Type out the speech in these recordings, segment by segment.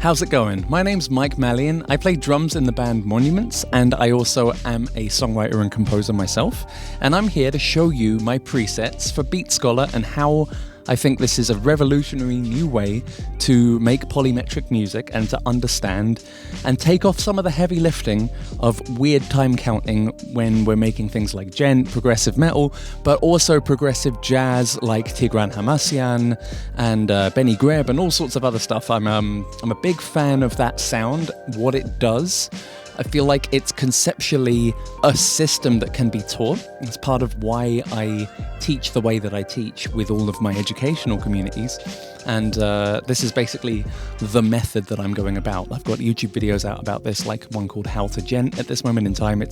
How's it going? My name's Mike Malyan. I play drums in the band Monuments, and I also am a songwriter and composer myself. And I'm here to show you my presets for Beat Scholar and how I think this is a revolutionary new way to make polymetric music and to understand and take off some of the heavy lifting of weird time counting when we're making things like gent, progressive metal, but also progressive jazz like Tigran Hamasyan and Benny Greb and all sorts of other stuff. I'm a big fan of that sound, what it does. I feel like it's conceptually a system that can be taught. It's part of why I teach the way that I teach with all of my educational communities. And this is basically the method that I'm going about. I've got YouTube videos out about this, like one called How to Gent at this moment in time.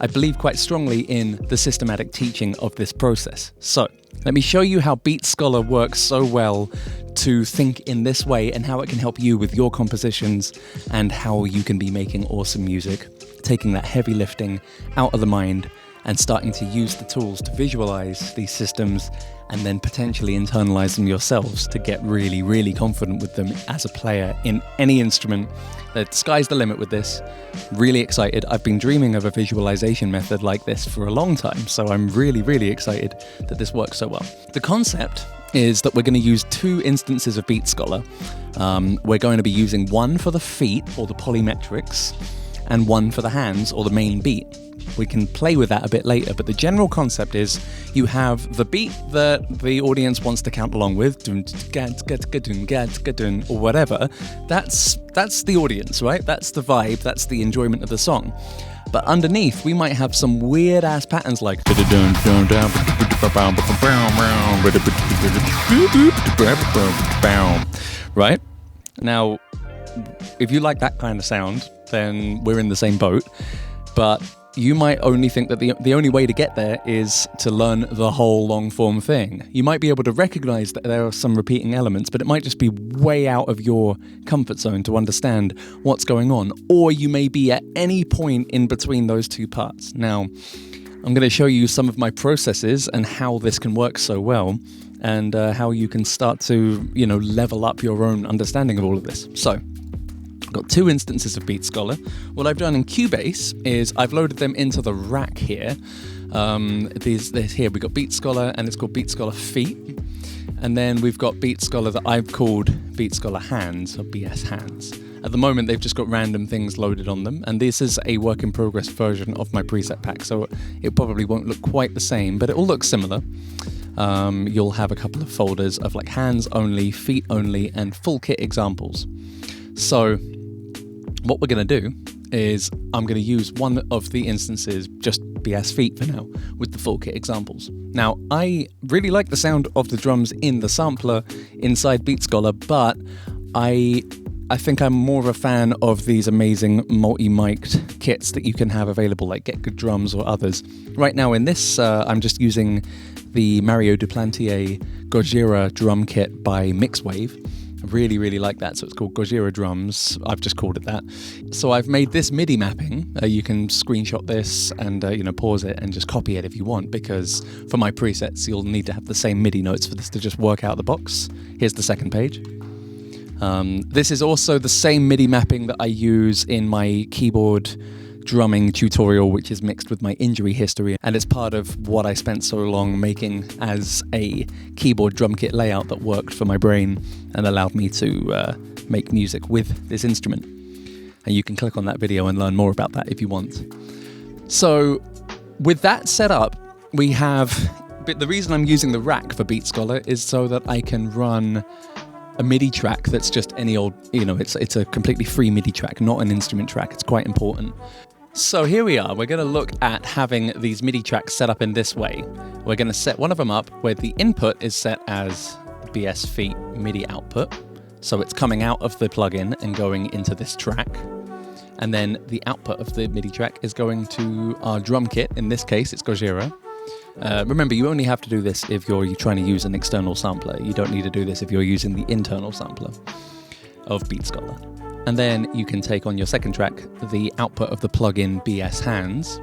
I believe quite strongly in the systematic teaching of this process. So let me show you how Beat Scholar works so well to think in this way and how it can help you with your compositions and how you can be making awesome music, taking that heavy lifting out of the mind and starting to use the tools to visualize these systems and then potentially internalize them yourselves to get really, really confident with them as a player in any instrument. The sky's the limit with this. Really excited. I've been dreaming of a visualization method like this for a long time, so I'm really, really excited that this works so well. The concept is that we're going to use two instances of Beat Scholar. We're going to be using one for the feet, or the polymetrics, and one for the hands, or the main beat. We can play with that a bit later, but the general concept is you have the beat that the audience wants to count along with, or whatever. That's the audience, right? That's the vibe, that's the enjoyment of the song. But underneath, we might have some weird-ass patterns like right? Now, if you like that kind of sound, then we're in the same boat. But you might only think that the only way to get there is to learn the whole long-form thing. You might be able to recognize that there are some repeating elements, but it might just be way out of your comfort zone to understand what's going on. Or you may be at any point in between those two parts. Now, I'm going to show you some of my processes and how this can work so well, and how you can start to, level up your own understanding of all of this. So, got two instances of Beat Scholar. What I've done in Cubase is I've loaded them into the rack here. Here we've got Beat Scholar, and it's called Beat Scholar Feet. And then we've got Beat Scholar that I've called Beat Scholar Hands, or BS Hands. At the moment, they've just got random things loaded on them, and this is a work in progress version of my preset pack, so it probably won't look quite the same, but it will look similar. You'll have a couple of folders of like hands only, feet only, and full kit examples. So what we're going to do is I'm going to use one of the instances, just BS feet for now, with the full kit examples. Now, I really like the sound of the drums in the sampler inside Beat Scholar, but I think I'm more of a fan of these amazing multi-mic'd kits that you can have available, like Get Good Drums or others. Right now in this, I'm just using the Mario Duplantier Gojira drum kit by Mixwave. I really, really like that. So it's called Gojira Drums. I've just called it that. So I've made this MIDI mapping. You can screenshot this and pause it and just copy it if you want, because for my presets, you'll need to have the same MIDI notes for this to just work out the box. Here's the second page. This is also the same MIDI mapping that I use in my keyboard drumming tutorial, which is mixed with my injury history, and it's part of what I spent so long making as a keyboard drum kit layout that worked for my brain and allowed me to make music with this instrument. And you can click on that video and learn more about that if you want. So with that set up, we have, but the reason I'm using the rack for Beat Scholar is so that I can run a MIDI track that's just any old, it's a completely free MIDI track, not an instrument track. It's quite important. So here we are. We're going to look at having these MIDI tracks set up in this way. We're going to set one of them up where the input is set as BS Feet MIDI output. So it's coming out of the plugin and going into this track. And then the output of the MIDI track is going to our drum kit. In this case, it's Gojira. Remember, you only have to do this if you're trying to use an external sampler. You don't need to do this if you're using the internal sampler of Beat Scholar. And then you can take on your second track the output of the plugin BS Hands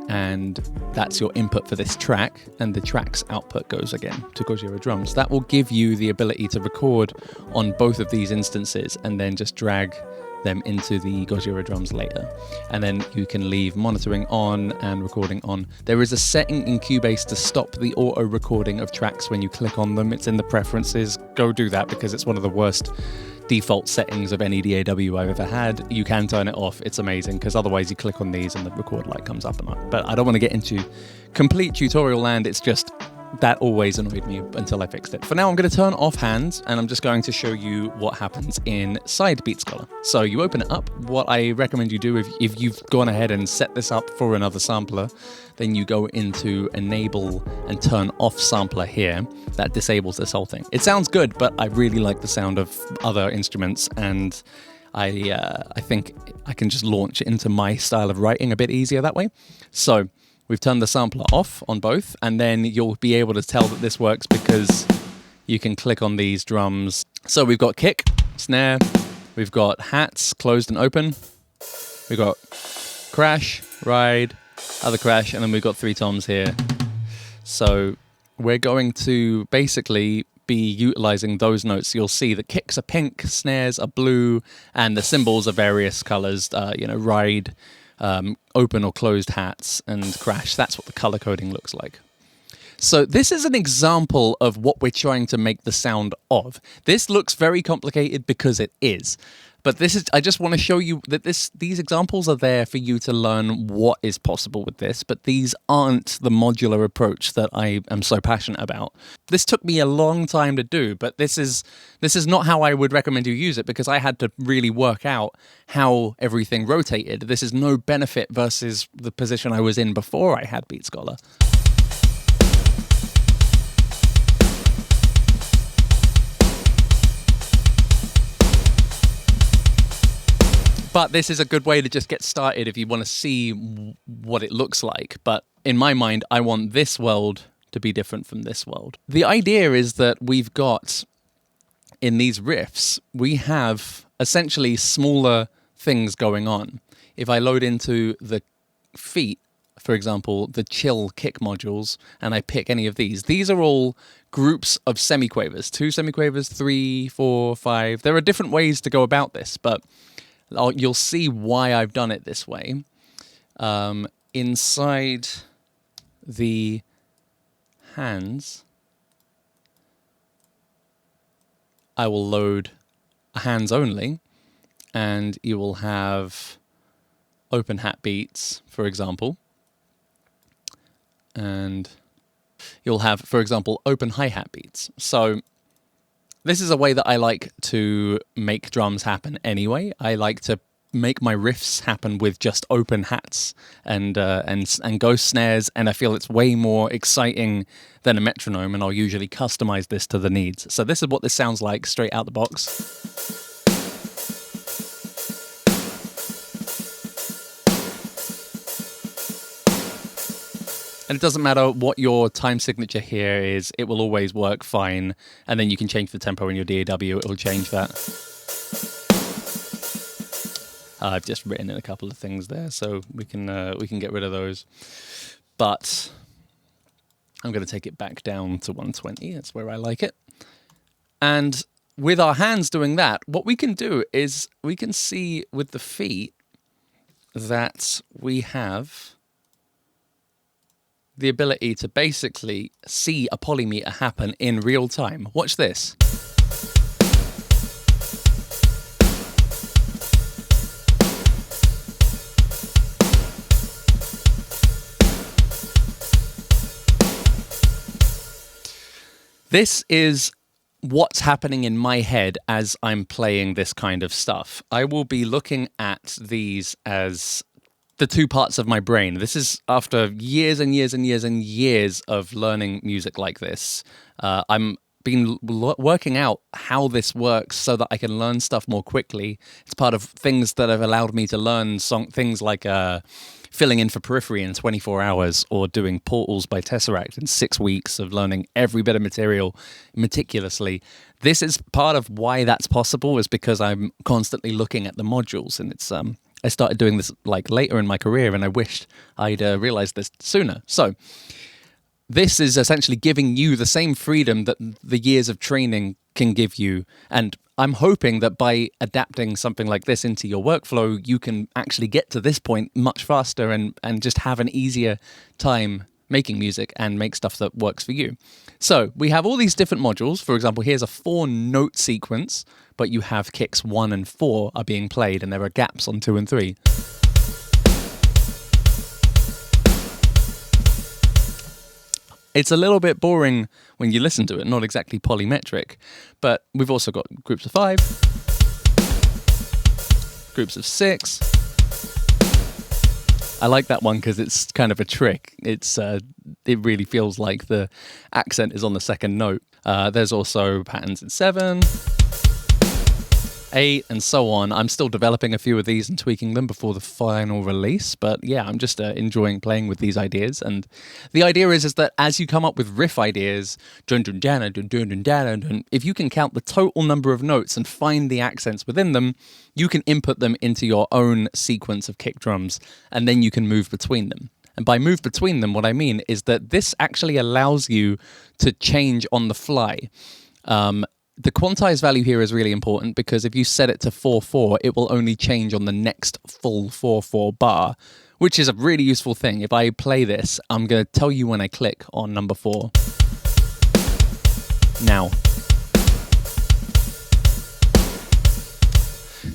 and that's your input for this track, and the track's output goes again to Gojira drums. That will give you the ability to record on both of these instances and then just drag them into the Gojira drums later. And then you can leave monitoring on and recording on. There is a setting in Cubase to stop the auto recording of tracks when you click on them. It's in the preferences. Go do that because it's one of the worst default settings of any DAW I've ever had. You can turn it off. It's amazing because otherwise you click on these and the record light comes up and up. But I don't want to get into complete tutorial land. It's just that always annoyed me until I fixed it. For now, I'm going to turn off hands and I'm just going to show you what happens inside BeatScholar. So you open it up. What I recommend you do if you've gone ahead and set this up for another sampler, then you go into enable and turn off sampler here. That disables this whole thing. It sounds good, but I really like the sound of other instruments, and I think I can just launch into my style of writing a bit easier that way. So we've turned the sampler off on both, and then you'll be able to tell that this works because you can click on these drums. So we've got kick, snare, we've got hats, closed and open, we've got crash, ride, other crash, and then we've got 3 toms here. So we're going to basically be utilizing those notes. You'll see the kicks are pink, snares are blue, and the cymbals are various colors, ride, open or closed hats, and crash. That's what the color coding looks like. So this is an example of what we're trying to make the sound of. This looks very complicated because it is. But I just want to show you that these examples are there for you to learn what is possible with this, but these aren't the modular approach that I am so passionate about. This took me a long time to do, but this is not how I would recommend you use it because I had to really work out how everything rotated. This is no benefit versus the position I was in before I had BeatScholar. But this is a good way to just get started if you want to see what it looks like. But in my mind, I want this world to be different from this world. The idea is that we've got, in these riffs, we have essentially smaller things going on. If I load into the feet, for example, the chill kick modules, and I pick any of these are all groups of semiquavers. 2 semiquavers, 3, 4, 5. There are different ways to go about this, but you'll see why I've done it this way. Inside the hands, I will load hands only, and you will have open hat beats, for example. And you'll have, for example, open hi-hat beats. So this is a way that I like to make drums happen anyway. I like to make my riffs happen with just open hats and ghost snares, and I feel it's way more exciting than a metronome, and I'll usually customize this to the needs. So this is what this sounds like straight out the box. And it doesn't matter what your time signature here is, it will always work fine. And then you can change the tempo in your DAW, it will change that. I've just written in a couple of things there, so we can get rid of those. But I'm going to take it back down to 120, that's where I like it. And with our hands doing that, what we can do is we can see with the feet that we have the ability to basically see a polymeter happen in real time. Watch this. This is what's happening in my head as I'm playing this kind of stuff. I will be looking at these as the 2 parts of my brain. This is after years and years and years and years of learning music like this. I'm been working out how this works so that I can learn stuff more quickly. It's part of things that have allowed me to learn things like filling in for Periphery in 24 hours or doing Portals by Tesseract in 6 weeks of learning every bit of material meticulously. This is part of why that's possible, is because I'm constantly looking at the modules, and I started doing this like later in my career, and I wished I'd realized this sooner. So this is essentially giving you the same freedom that the years of training can give you. And I'm hoping that by adapting something like this into your workflow, you can actually get to this point much faster and just have an easier time making music and make stuff that works for you. So we have all these different modules. For example, here's a 4-note sequence, but you have kicks 1 and 4 are being played, and there are gaps on 2 and 3. It's a little bit boring when you listen to it, not exactly polymetric, but we've also got groups of 5, groups of 6. I like that one because it's kind of a trick. It really feels like the accent is on the second note. There's also patterns in 7, 8, and so on. I'm still developing a few of these and tweaking them before the final release, but yeah, I'm just enjoying playing with these ideas. And the idea is that as you come up with riff ideas, if you can count the total number of notes and find the accents within them, you can input them into your own sequence of kick drums, and then you can move between them. And by move between them, what I mean is that this actually allows you to change on the fly. The quantized value here is really important because if you set it to 4/4, it will only change on the next full 4/4 bar, which is a really useful thing. If I play this, I'm going to tell you when I click on number 4.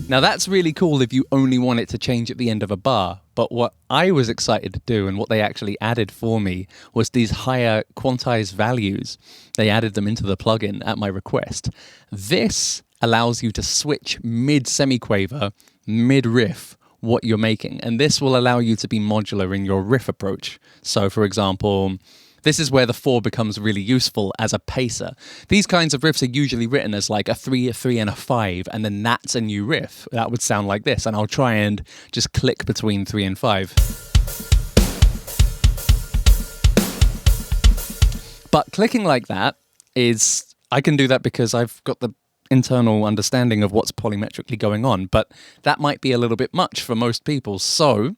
Now that's really cool if you only want it to change at the end of a bar, but what I was excited to do and what they actually added for me was these higher quantized values. They added them into the plugin at my request. This allows you to switch mid-semiquaver, mid-riff, what you're making, and this will allow you to be modular in your riff approach. So for example, this is where the 4 becomes really useful as a pacer. These kinds of riffs are usually written as like a 3, a 3, and a 5, and then that's a new riff. That would sound like this, and I'll try and just click between 3 and 5. But clicking like that is, I can do that because I've got the internal understanding of what's polymetrically going on, but that might be a little bit much for most people. So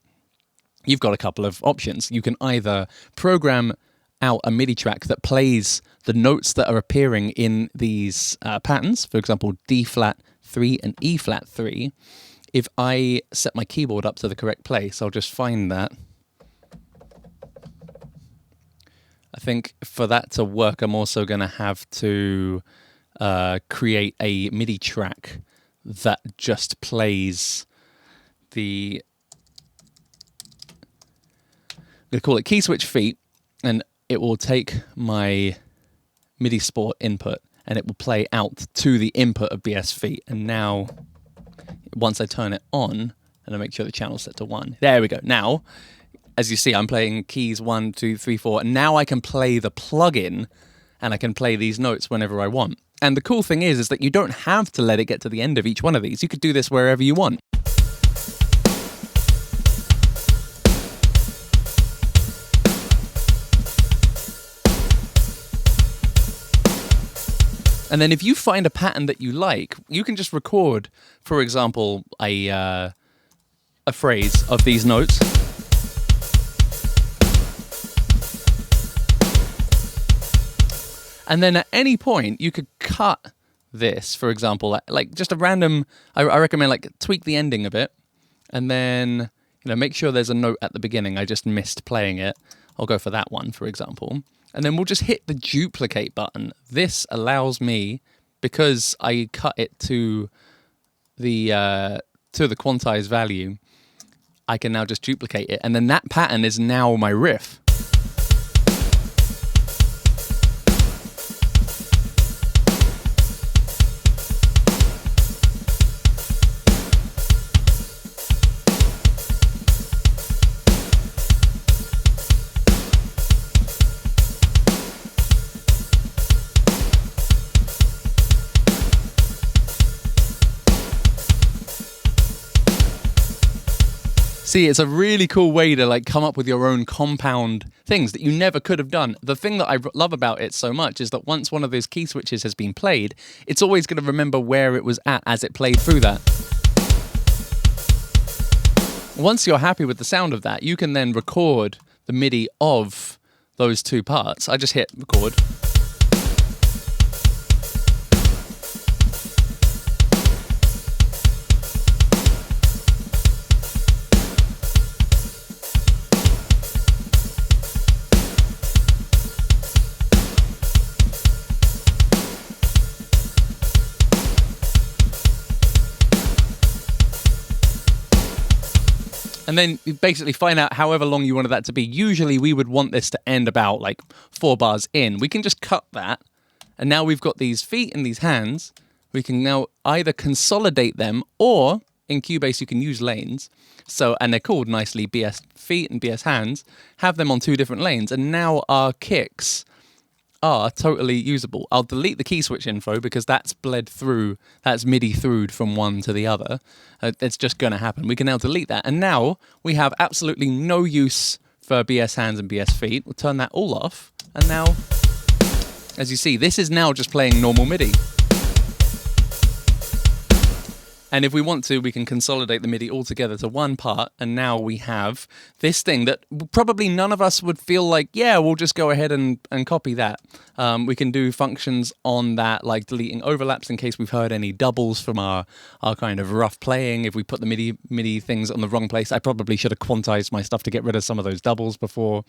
you've got a couple of options. You can either program out a MIDI track that plays the notes that are appearing in these patterns, for example, D flat 3 and E flat 3. If I set my keyboard up to the correct place, I'll just find that. I think for that to work, I'm also going to have to create a MIDI track that just plays the, I'm going to call it key switch feet, and it will take my MIDI sport input and it will play out to the input of BS feet. And now, once I turn it on, and I make sure the channel's set to 1. There we go. Now, as you see, I'm playing keys 1, 2, 3, 4, and now I can play the plugin and I can play these notes whenever I want. And the cool thing is that you don't have to let it get to the end of each one of these. You could do this wherever you want. And then if you find a pattern that you like, you can just record, for example, a phrase of these notes. And then at any point, you could cut this, for example, like just a random, I recommend like tweak the ending a bit, and then, you know, make sure there's a note at the beginning. I just missed playing it. I'll go for that one, for example. And then we'll just hit the duplicate button. This allows me, because I cut it to the quantized value, I can now just duplicate it. And then that pattern is now my riff. See, it's a really cool way to like come up with your own compound things that you never could have done. The thing that I love about it so much is that once one of those key switches has been played, it's always going to remember where it was at as it played through that. Once you're happy with the sound of that, you can then record the MIDI of those two parts. I just hit record. And then you basically find out however long you wanted that to be. Usually we would want this to end about like 4 bars in. We can just cut that. And now we've got these feet and these hands. We can now either consolidate them, or in Cubase you can use lanes. So, and they're called nicely BS feet and BS hands. Have them on 2 different lanes. And now our kicks are totally usable. I'll delete the key switch info because that's bled through, that's MIDI through'd from one to the other. It's just going to happen. We can now delete that. And now we have absolutely no use for BS hands and BS feet. We'll turn that all off. And now, as you see, this is now just playing normal MIDI. And if we want to, we can consolidate the MIDI all together to one part, and now we have this thing that probably none of us would feel like, yeah, we'll just go ahead and copy that. We can do functions on that, like deleting overlaps in case we've heard any doubles from our kind of rough playing. If we put the MIDI things on the wrong place, I probably should have quantized my stuff to get rid of some of those doubles before.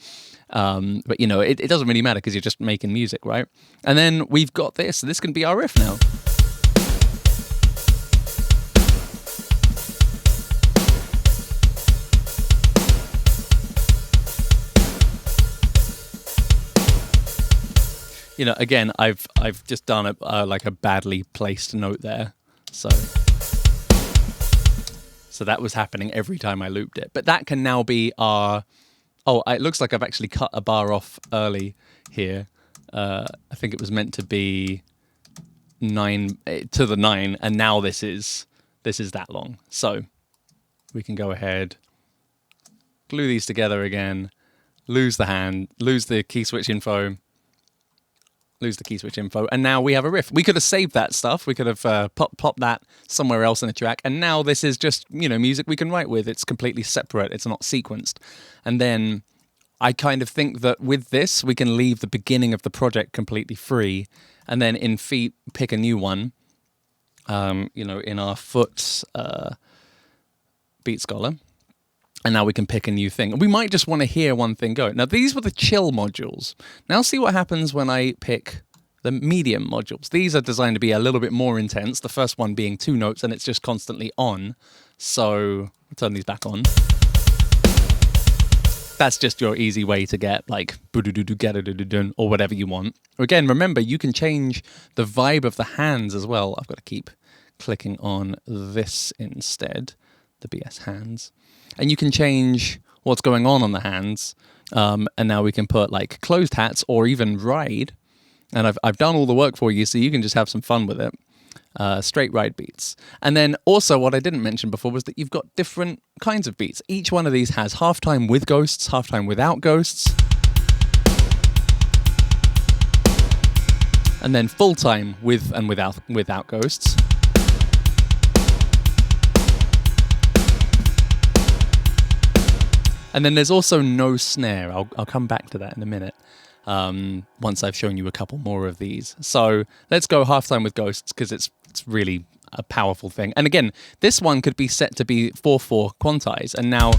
But, you know, it doesn't really matter because you're just making music, right? And then we've got this. This can be our riff now. You know, again, I've just done like a badly placed note there, so that was happening every time I looped it. But that can now be our. Oh, it looks like I've actually cut a bar off early here. I think it was meant to be 9 to the 9, and now this is that long. So we can go ahead, glue these together again, lose the key switch info. Lose the key switch info, and now we have a riff. We could have saved that stuff. We could have popped that somewhere else in the track, and now this is just, you know, music we can write with. It's completely separate. It's not sequenced. And then I kind of think that with this, we can leave the beginning of the project completely free, and then in feet, pick a new one. You know, in our foot beat scholar. And now we can pick a new thing. We might just want to hear one thing go. Now, these were the chill modules. Now see what happens when I pick the medium modules. These are designed to be a little bit more intense. The first one being 2 notes, and it's just constantly on. So I'll turn these back on. That's just your easy way to get like or whatever you want. Again, remember, you can change the vibe of the hands as well. I've got to keep clicking on this instead, the BS hands. And you can change what's going on the hands. And now we can put like closed hats or even ride. And I've done all the work for you, so you can just have some fun with it. Straight ride beats. And then also what I didn't mention before was that you've got different kinds of beats. Each one of these has halftime with ghosts, halftime without ghosts. And then full time with and without ghosts. And then there's also no snare. I'll come back to that in a minute once I've shown you a couple more of these. So let's go halftime with ghosts because it's really a powerful thing. And again, this one could be set to be 4/4 quantize. And now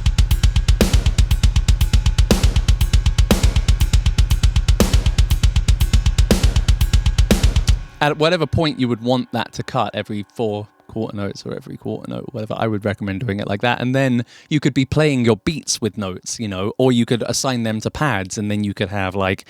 at whatever point you would want that to cut every 4 quarter notes or every quarter note, whatever, I would recommend doing it like that. And then you could be playing your beats with notes, you know, or you could assign them to pads, and then you could have like,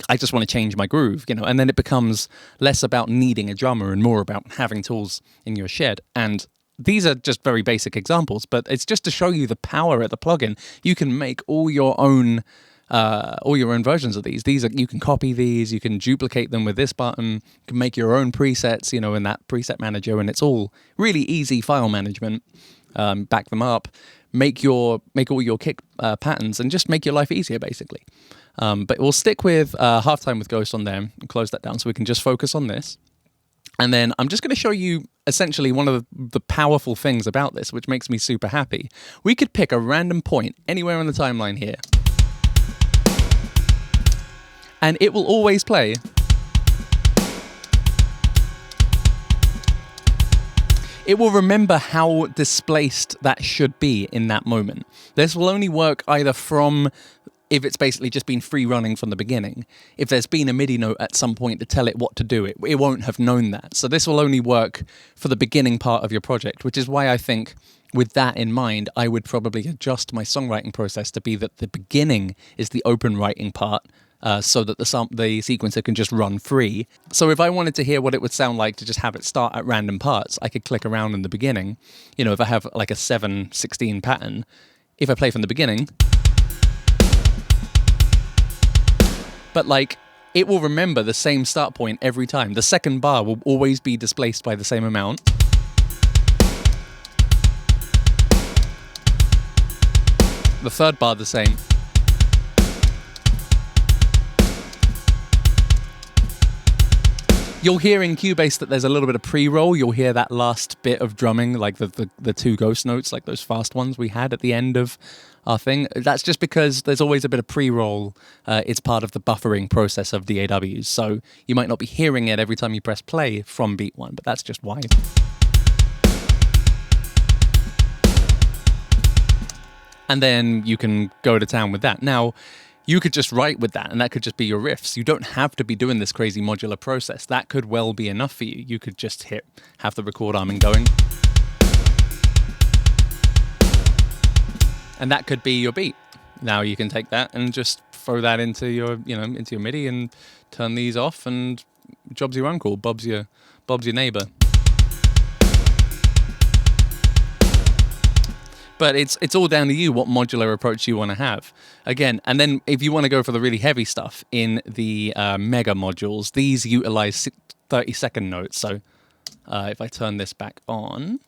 I just want to change my groove, you know, and then it becomes less about needing a drummer and more about having tools in your shed. And these are just very basic examples, but it's just to show you the power of the plugin. You can make all your own versions of these. You can copy these, you can duplicate them with this button, you can make your own presets, you know, in that preset manager, and it's all really easy file management. Back them up, make all your kick patterns, and just make your life easier, basically. But we'll stick with halftime with Ghost on there and close that down so we can just focus on this. And then I'm just going to show you essentially one of the powerful things about this, which makes me super happy. We could pick a random point anywhere on the timeline here, and it will always play. It will remember how displaced that should be in that moment. This will only work either from if it's basically just been free running from the beginning. If there's been a MIDI note at some point to tell it what to do, it won't have known that. So this will only work for the beginning part of your project, which is why I think with that in mind, I would probably adjust my songwriting process to be that the beginning is the open writing part, so that the sequencer can just run free. So if I wanted to hear what it would sound like to just have it start at random parts, I could click around in the beginning. You know, if I have like a 7/16 pattern, if I play from the beginning, but like, it will remember the same start point every time. The second bar will always be displaced by the same amount. The third bar the same. You'll hear in Cubase that there's a little bit of pre-roll. You'll hear that last bit of drumming, like the two ghost notes, like those fast ones we had at the end of our thing. That's just because there's always a bit of pre-roll. It's part of the buffering process of DAWs. So you might not be hearing it every time you press play from beat one, but that's just why. And then you can go to town with that. Now, you could just write with that, and that could just be your riffs. You don't have to be doing this crazy modular process. That could well be enough for you. You could just have the record arming going. And that could be your beat. Now you can take that and just throw that into your, into your MIDI and turn these off, and job's your uncle, Bob's your neighbor. But it's all down to you what modular approach you want to have. Again, and then if you want to go for the really heavy stuff in the mega modules, these utilize 30-second notes. So if I turn this back on,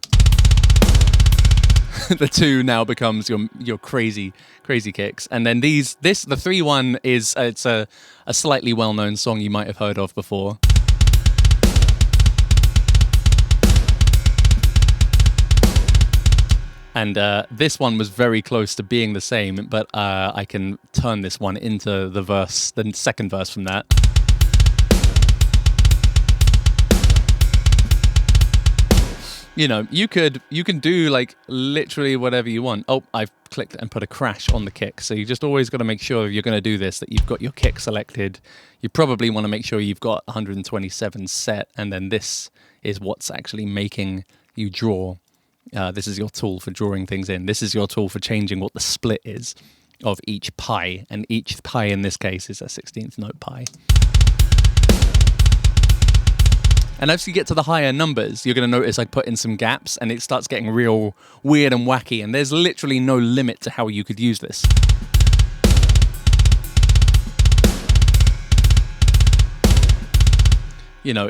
the 2 now becomes your crazy kicks. And then the 3-1 is it's a slightly well-known song you might have heard of before. And this one was very close to being the same, but I can turn this one into the second verse from that. You can do like literally whatever you want. Oh, I've clicked and put a crash on the kick. So you just always got to make sure if you're going to do this that you've got your kick selected. You probably want to make sure you've got 127 set, and then this is what's actually making you draw. This is your tool for drawing things in. This is your tool for changing what the split is of each pi. And each pi in this case is a 16th note pi. And as you get to the higher numbers, you're going to notice I put in some gaps and it starts getting real weird and wacky. And there's literally no limit to how you could use this.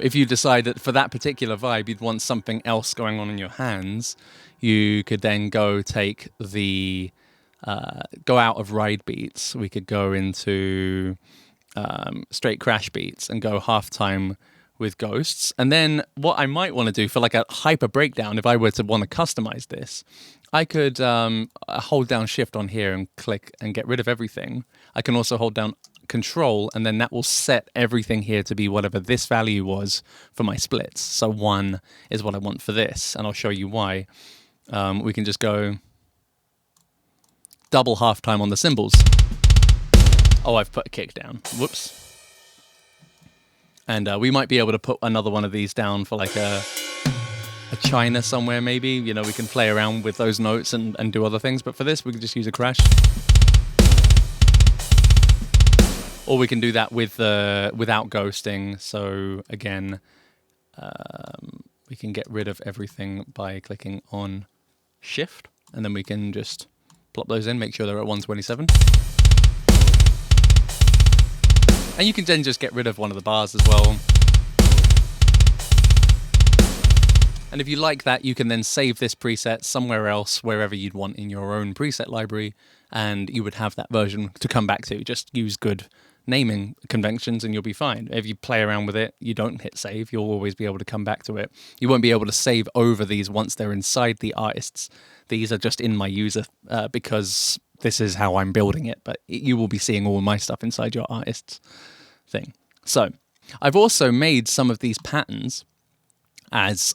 If you decide that for that particular vibe, you'd want something else going on in your hands, you could then go take go out of ride beats. We could go into straight crash beats and go half time with ghosts. And then what I might want to do for like a hyper breakdown, if I were to want to customize this, I could hold down shift on here and click and get rid of everything. I can also hold down control, and then that will set everything here to be whatever this value was for my splits. So 1 is what I want for this, and I'll show you why. We can just go double halftime on the cymbals. Oh, I've put a kick down. Whoops. And we might be able to put another one of these down for like a China somewhere maybe. We can play around with those notes and do other things, but for this we can just use a crash. Or we can do that without ghosting. So again, we can get rid of everything by clicking on Shift, and then we can just plop those in, make sure they're at 127. And you can then just get rid of one of the bars as well. And if you like that, you can then save this preset somewhere else, wherever you'd want in your own preset library, and you would have that version to come back to. Just use good naming conventions and you'll be fine. If you play around with it, you don't hit save, you'll always be able to come back to it. You won't be able to save over these once they're inside the artists. These are just in my user because this is how I'm building it, but you will be seeing all my stuff inside your artists thing. So I've also made some of these patterns as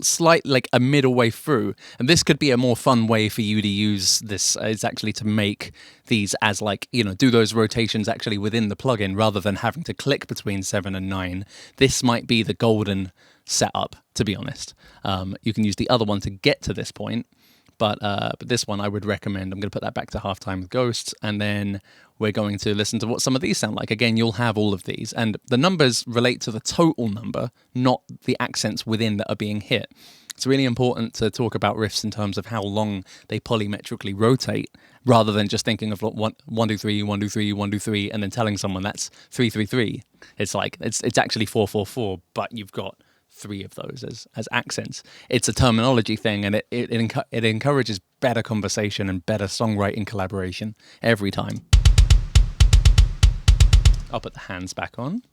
slight, like a middle way through, and this could be a more fun way for you to use this, is actually to make these as like, you know, do those rotations actually within the plugin rather than having to click between 7 and 9. This might be the golden setup, to be honest. You can use the other one to get to this point, but this one I would recommend. I'm going to put that back to halftime with Ghosts, and then we're going to listen to what some of these sound like. Again, you'll have all of these, and the numbers relate to the total number, not the accents within that are being hit. It's really important to talk about riffs in terms of how long they polymetrically rotate, rather than just thinking of 1 2 3 1 2 3 1 2 3 and then telling someone that's 3 3 3. It's like it's actually 4 4 4, but you've got 3 of those as accents. It's a terminology thing, and it encourages better conversation and better songwriting collaboration every time. I'll put the hands back on.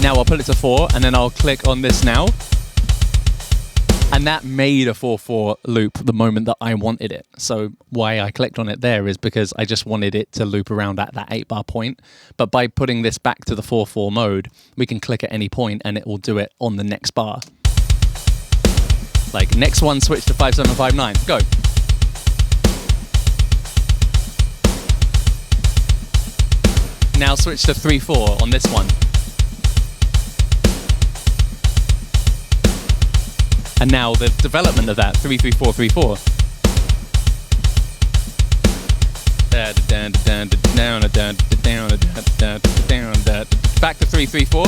Now I'll put it to 4, and then I'll click on this now. And that made a 4/4 loop the moment that I wanted it. So why I clicked on it there is because I just wanted it to loop around at that 8-bar point. But by putting this back to the 4/4 mode, we can click at any point and it will do it on the next bar. Like next one, switch to 5/7/5/9. Go. Now switch to 3/4 on this one. And now the development of that, 3/3/4/3/4. Back to 3/3/4.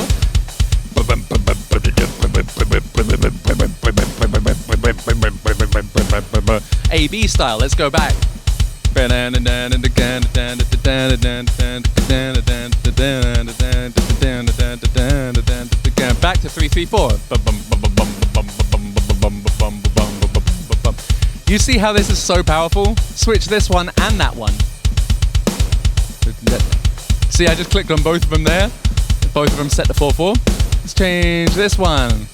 A-B style, let's go back. Back to 3/3/4. You see how this is so powerful? Switch this one and that one. See, I just clicked on both of them there. Both of them set to 4/4. Let's change this one.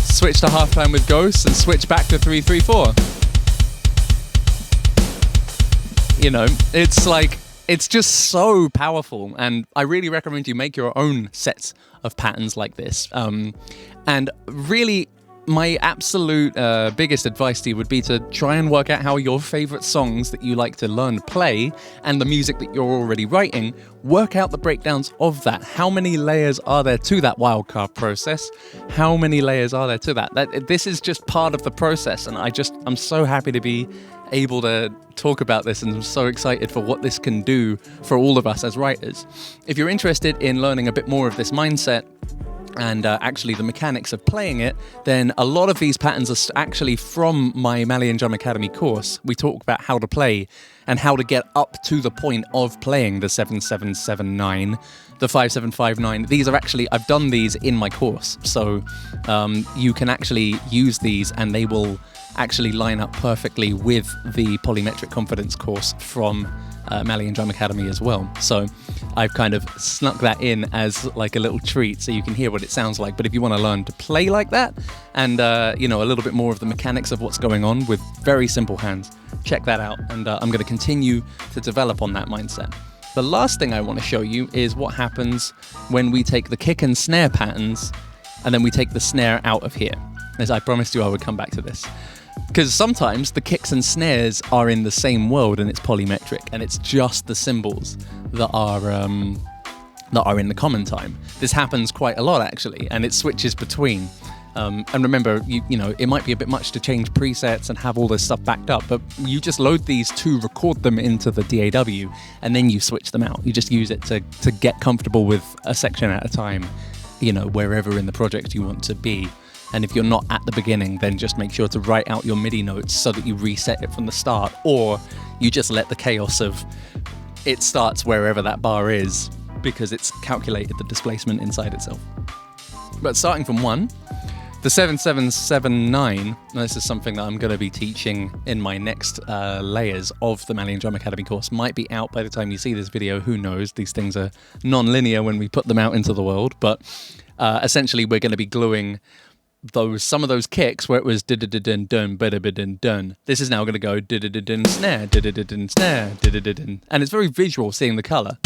Switch to halftime with Ghosts and switch back to 3/3/4. You know, it's like, it's just so powerful, and I really recommend you make your own sets of patterns like this. And really, my absolute biggest advice to you would be to try and work out how your favorite songs that you like to learn play and the music that you're already writing, work out the breakdowns of that. How many layers are there to that wildcard process? How many layers are there to that? This is just part of the process, and I'm so happy to be able to talk about this, and I'm so excited for what this can do for all of us as writers. If you're interested in learning a bit more of this mindset and actually the mechanics of playing it, then a lot of these patterns are actually from my MalyanDrum Academy course. We talk about how to play and how to get up to the point of playing the 7/7/7/9, the 5/7/5/9. These are actually, I've done these in my course, so you can actually use these and they will actually line up perfectly with the Polymetric Confidence course from MalyanDrum Academy as well. So I've kind of snuck that in as like a little treat so you can hear what it sounds like. But if you want to learn to play like that and you know, a little bit more of the mechanics of what's going on with very simple hands, check that out. And I'm going to continue to develop on that mindset. The last thing I want to show you is what happens when we take the kick and snare patterns and then we take the snare out of here. As I promised you I would come back to this. Because sometimes the kicks and snares are in the same world and it's polymetric, and it's just the cymbals that are in the common time. This happens quite a lot actually, and it switches between. And remember, you know, it might be a bit much to change presets and have all this stuff backed up, but you just load these to record them into the DAW, and then you switch them out. You just use it to get comfortable with a section at a time, you know, wherever in the project you want to be. And if you're not at the beginning, then just make sure to write out your MIDI notes so that you reset it from the start, or you just let the chaos of it starts wherever that bar is because it's calculated the displacement inside itself. But starting from 1, the 7779, this is something that I'm going to be teaching in my next layers of the MalyanDrum Academy course. Might be out by the time you see this video, who knows? These things are non-linear when we put them out into the world, but essentially we're going to be gluing some of those kicks where it was dun dun dun dun. This is now going to go dun snare, dun snare, dun, and it's very visual seeing the color.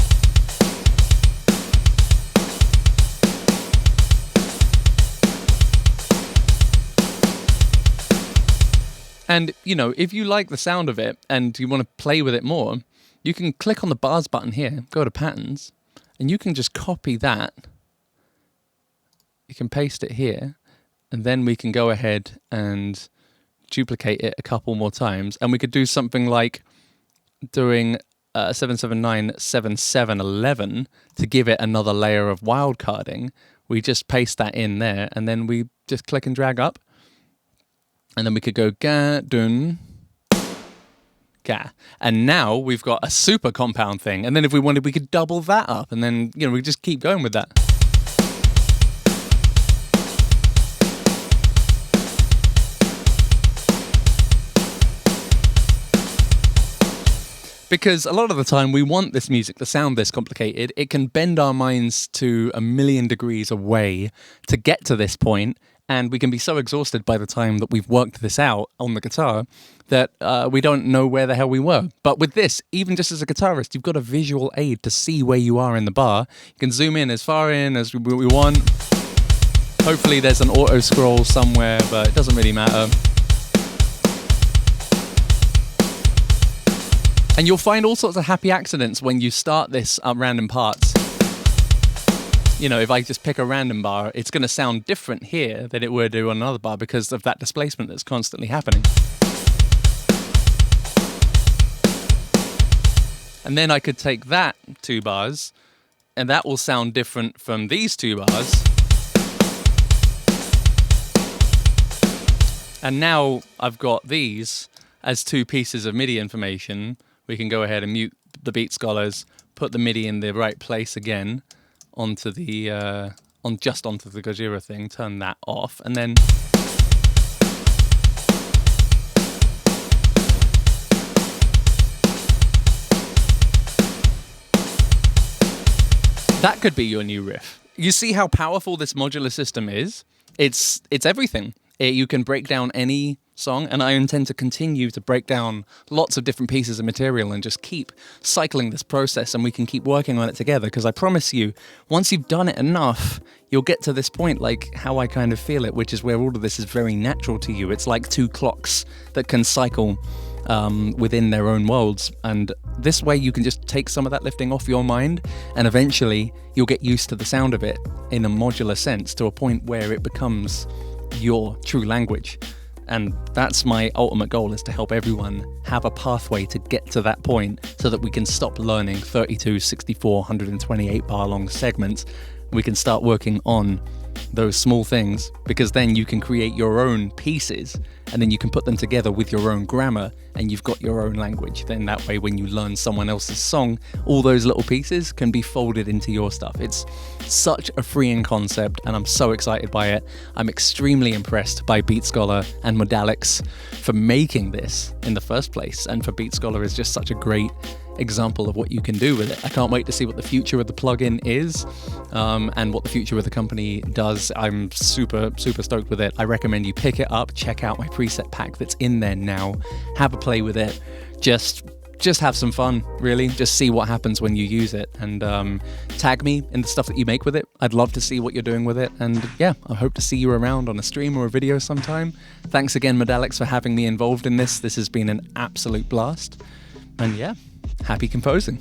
And, you know, if you like the sound of it and you want to play with it more, you can click on the bars button here, go to patterns, and you can just copy that. You can paste it here, and then we can go ahead and duplicate it a couple more times. And we could do something like doing 779, 7711 to give it another layer of wildcarding. We just paste that in there, and then we just click and drag up. And then we could go ga, dun, ga. And now we've got a super compound thing. And then if we wanted, we could double that up. And then, you know, we just keep going with that. Because a lot of the time we want this music to sound this complicated. It can bend our minds to a million degrees away to get to this point. And we can be so exhausted by the time that we've worked this out on the guitar that we don't know where the hell we were. But with this, even just as a guitarist, you've got a visual aid to see where you are in the bar. You can zoom in as far in as we want. Hopefully there's an auto scroll somewhere, but it doesn't really matter. And you'll find all sorts of happy accidents when you start this random parts. You know, if I just pick a random bar, it's going to sound different here than it would do on another bar because of that displacement that's constantly happening. And then I could take that 2 bars, and that will sound different from these 2 bars. And now I've got these as 2 pieces of MIDI information. We can go ahead and mute the beat scholars, put the MIDI in the right place again, onto the onto the Gojira thing, turn that off, and then that could be your new riff. You see how powerful this modular system is? It's everything. You can break down any song, and I intend to continue to break down lots of different pieces of material and just keep cycling this process, and we can keep working on it together, because I promise you, once you've done it enough, you'll get to this point like how I kind of feel it, which is where all of this is very natural to you. It's like 2 clocks that can cycle within their own worlds, and this way you can just take some of that lifting off your mind, and eventually you'll get used to the sound of it in a modular sense to a point where it becomes your true language. And that's my ultimate goal, is to help everyone have a pathway to get to that point so that we can stop learning 32, 64, 128 bar long segments. We can start working on those small things, because then you can create your own pieces, and then you can put them together with your own grammar, and you've got your own language. Then that way, when you learn someone else's song, all those little pieces can be folded into your stuff. It's such a freeing concept, and I'm so excited by it. I'm extremely impressed by Beat Scholar and Modalix for making this in the first place, and for Beat Scholar is just such a great example of what you can do with it. I can't wait to see what the future of the plugin is, and what the future of the company does. I'm super stoked with it. I recommend you pick it up, check out my preset pack that's in there now, have a play with it, just have some fun, really. Just see what happens when you use it, and tag me in the stuff that you make with it. I'd love to see what you're doing with it, and yeah, I hope to see you around on a stream or a video sometime. Thanks again, Modalix, for having me involved in this. This has been an absolute blast, and yeah, happy composing.